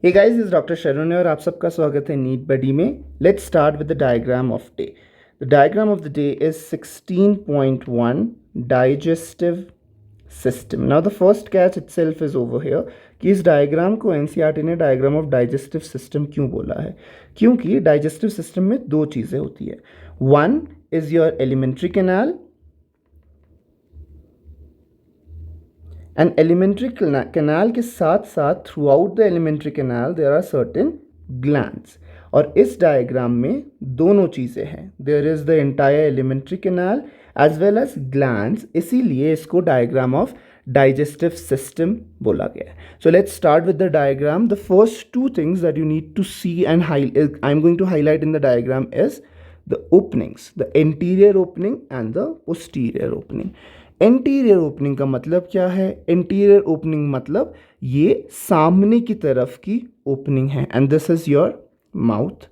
Hey guys, इस doctor शरण है और आप सबका स्वागत है नीट बडी में। Let's start with the diagram of day. The diagram of the day is 16.1 digestive system. Now the first catch itself is over here कि इस डायग्राम को एनसीईआरटी ने डायग्राम ऑफ डाइजेस्टिव सिस्टम क्यों बोला है, क्योंकि डाइजेस्टिव सिस्टम में दो चीज़ें होती है। One is your alimentary canal and alimentary canal के साथ साथ throughout the alimentary canal there are certain glands. और इस डायग्राम में दोनों चीज़ें हैं, there is the entire alimentary canal as well as glands, इसीलिए इसको डायग्राम ऑफ digestive system बोला गया है. So let's start with the diagram. The first two things that you need to see and I'm going to highlight in the diagram is the openings, the anterior opening and the posterior opening. Anterior opening का मतलब क्या है? Anterior opening मतलब ये सामने की तरफ की ओपनिंग है and this is your mouth.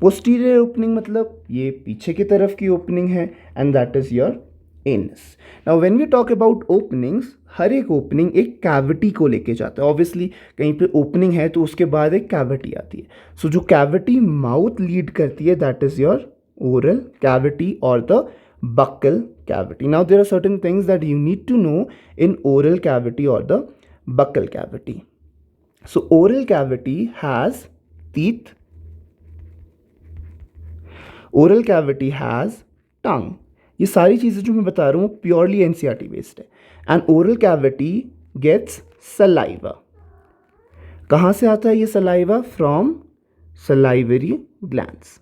Posterior opening मतलब ये पीछे की तरफ की ओपनिंग है and that is your anus. Now when we talk about openings, हर एक ओपनिंग एक कैविटी को लेके जाता है. ऑब्वियसली कहीं पे ओपनिंग है तो उसके बाद एक कैविटी आती है. सो जो कैविटी माउथ लीड करती है that is your oral cavity और the buccal cavity. Now there are certain things that you need to know in oral cavity or the buccal cavity. So oral cavity has teeth, oral cavity has tongue. ये सारी चीज़ें जो मैं बता रहा हूँ purely NCERT based है. And oral cavity gets saliva. कहाँ से आता है ये सलाइवा? From salivary glands.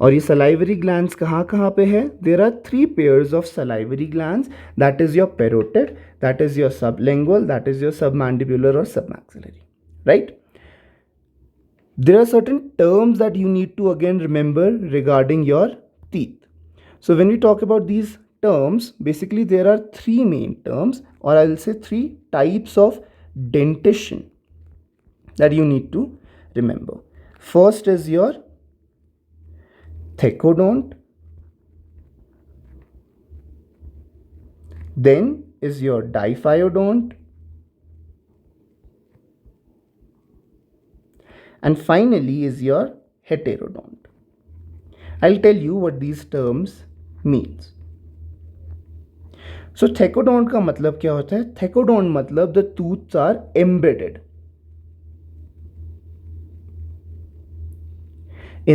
और ये सलाइवरी ग्लैंड्स कहाँ कहाँ पे है? There are 3 pairs of salivary glands. That is your parotid, that is your sublingual, that is your submandibular और submaxillary, right? There are certain terms that you need to again remember regarding your teeth. So when we talk about these terms, basically there are 3 main terms, or I'll say 3 types of dentition that you need to remember. First is your thecodont, then is your diphyodont, and finally is your heterodont. I'll tell you what these terms means. So thecodont का मतलब क्या होता है? Thecodont मतलब the tooths are embedded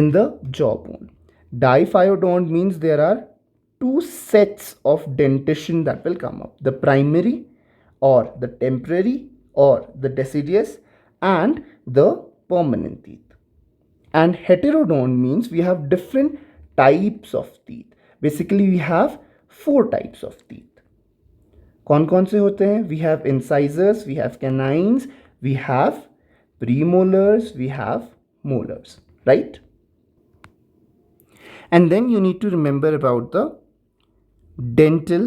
in the jawbone. Diphyodont means there are 2 sets of dentition that will come up, the primary or the temporary or the deciduous and the permanent teeth. And heterodont means we have different types of teeth. Basically we have 4 types of teeth. कौन कौन से होते हैं? We have incisors, we have canines, we have premolars, we have molars, right? And then you need to remember about the dental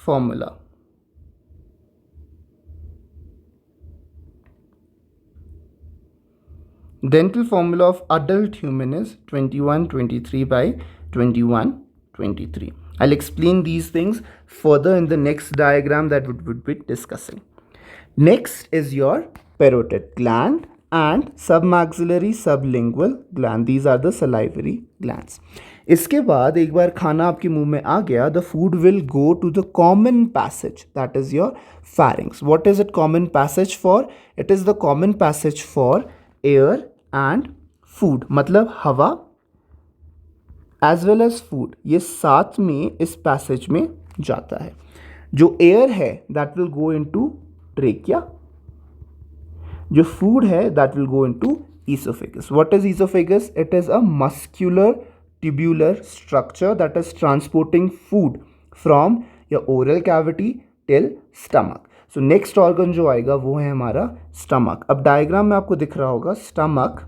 formula. Dental formula of adult human is 2123 by 2123. I'll explain these things further in the next diagram that we would be discussing. Next is your parotid gland and submaxillary sublingual gland. These are the salivary glands. इसके बाद एक बार खाना आपके मुंह में आ गया, the food will go to the common passage that is your pharynx. What is it common passage for? It is the common passage for air and food. मतलब हवा as well as food, ये साथ में इस passage में जाता है. जो एयर है that will go into trachea, जो फूड है that will go into esophagus. What is esophagus? It is a muscular tubular structure that is transporting food from your oral cavity till stomach. So next organ जो आएगा वो है हमारा stomach. अब diagram में आपको दिख रहा होगा stomach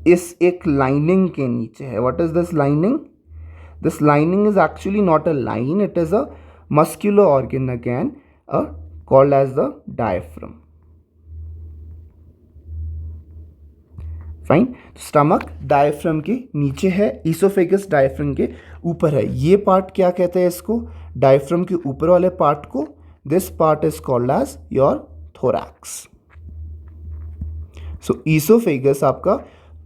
इस एक लाइनिंग के नीचे है. What is this lining? This lining is actually not a line, it is a muscular organ again, called as the diaphragm. Fine. Stomach diaphragm के नीचे है, ईसोफेगस डायफ्राम के ऊपर है. ये पार्ट क्या कहते हैं इसको? डायफ्राम के ऊपर वाले पार्ट को. This part is called as your thorax. So oesophagus आपका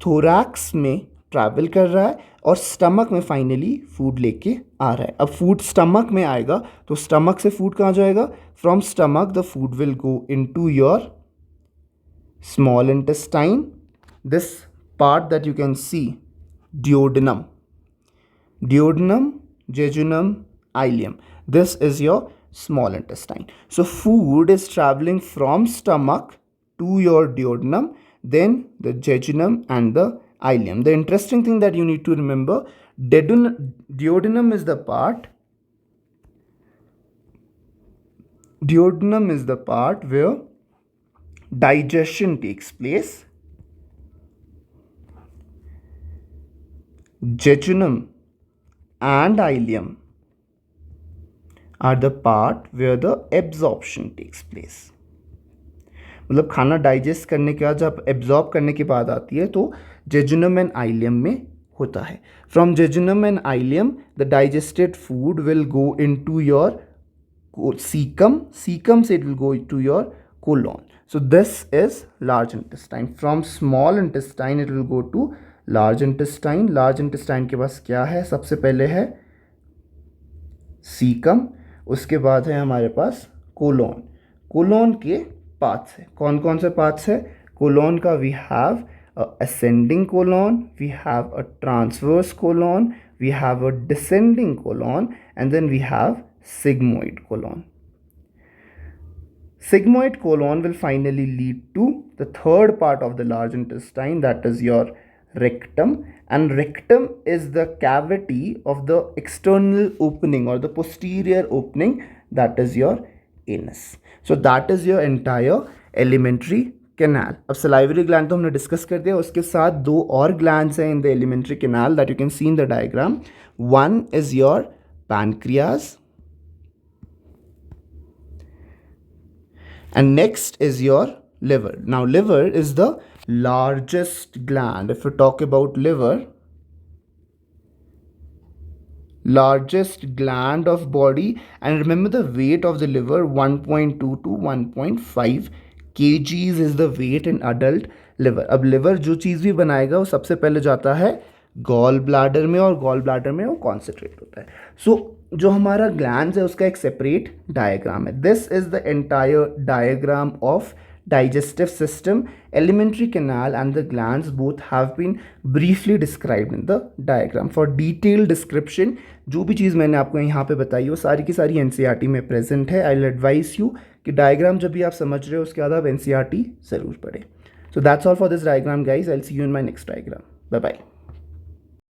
थोरैक्स में ट्रैवल कर रहा है और स्टमक में फाइनली फूड लेके आ रहा है. अब फूड स्टमक में आएगा तो स्टमक से फूड कहाँ जाएगा? From stomach the food will go into your small intestine. This part that you can see, duodenum, jejunum, ileum. This is your small intestine. So food is traveling from stomach to your duodenum, then the jejunum and the ileum. The interesting thing that you need to remember, duodenum is the part where digestion takes place. Jejunum and ileum are the part where the absorption takes place. मतलब खाना digest करने के बाद जब absorb करने की बात आती है तो जेजुनम एंड आइलियम में होता है. From jejunum and ileum the digested food will go into your caecum. Caecum से it will go to your colon. So this is large intestine. From small intestine it will go to large intestine. Large intestine के पास क्या है? सबसे पहले है caecum, उसके बाद है हमारे पास कोलोन. कोलोन के पार्ट्स है. कौन कौन से पार्ट्स है कोलोन का? We have ascending colon, we have a transverse colon, we have a descending colon and then we have sigmoid colon. Sigmoid colon will finally lead to the third part of the large intestine, that is your rectum. And rectum is the cavity of the external opening or the posterior opening, that is your anus. So that is your entire alimentary canal. अब salivary gland तो हमने discuss कर दिया. उसके साथ दो और glands हैं in the alimentary canal that you can see in the diagram. One is your pancreas and next is your liver. Now liver is the largest gland. If we talk about liver, largest gland of body, and remember the weight of the liver, 1.2 to 1.5 kgs is the weight in adult liver. अब liver जो चीज़ भी बनाएगा वो सबसे पहले जाता है gall bladder में और गॉल ब्लैडर में वो कॉन्सेंट्रेट होता है. सो जो हमारा ग्लैंड्स है उसका एक सेपरेट डायग्राम है. This is the entire diagram of digestive system. Alimentary canal and the glands both have been briefly described in the diagram. For detailed description जो भी चीज़ मैंने आपको यहाँ पे बताई वो सारी की सारी NCERT में प्रेजेंट है. आई विल एडवाइस यू कि डायग्राम जब भी आप समझ रहे हो उसके बाद आप NCERT ज़रूर पढ़ें. So that's all for this diagram guys. I'll see you in my next diagram. Bye bye.